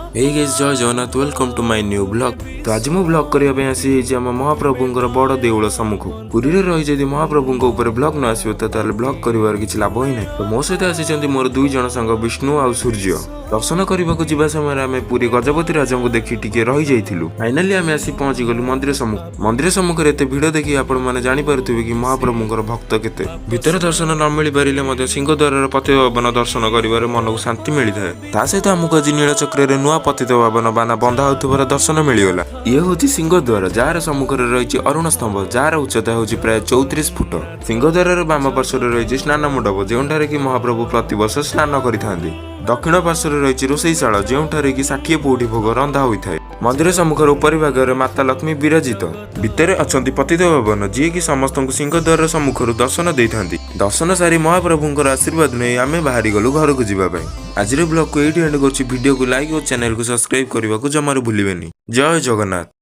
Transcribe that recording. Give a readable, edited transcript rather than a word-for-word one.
हे guys जय Jagannath welcome to my new blog. तो आज मु ब्लॉग करबा आसी आम महाप्रभुंकर बड़ देउल सम्मुख पुरी रे रही जदि महाप्रभुंक ऊपर ब्लॉग न आसीबो त ताले ब्लॉग करिवार किछि लाभ होई नै। तो मो सहित आसी मोर दुई जण संग विष्णु आ सूर्य दर्शन करने जावा समय आम पूरी गजपति राजा को देखी टिके रही जाइलु। फाइनाली आम आसी पहुंची गलु मंदिर सम्मुख एते भिड़ देखि आपण माने जानि पारुथिबे कि महाप्रभुंकर भक्त केते। भीतर दर्शन न मिल पारिले मध्य सिंहद्वार पतित पावन दर्शन करिवार मन को शांति मिली थाए। ता सहित आमको आज नीलचक्र रे नुआ पतित पावन बाना बंधा होतुबार दर्शन मिलगला। ये होची सिंहद्वार जार सम्मुख रे रहिछि अरुण स्तंभ जार उच्चता होछि प्राय 34 फुट। सिंहद्वार बाम पार्श्व रे रहिछि स्नान मंडप जेउठारे कि महाप्रभु प्रतिवर्ष स्नान करिथांती। दक्षिण पार्श्व रे रहिछि रोषैशाला जेउठारे कि 60 पौठी भोग रंधा होइथाय। मंदिर सम्मुख ऊपर भाग में माता लक्ष्मी विराजित भितर अछंती पतित पावन जी की समस्त सिंहद्वार सम्मुख दर्शन देइथांती। दर्शन सारी महाप्रभुंकर आशीर्वाद नहीं आमे बाहरी गलु घर को जीवा पई। आज ब्लॉग को एंड करछि। वीडियो को लाइक और चैनल को सब्सक्राइब करने को जमारू भूलिबेनी। जय जगन्नाथ।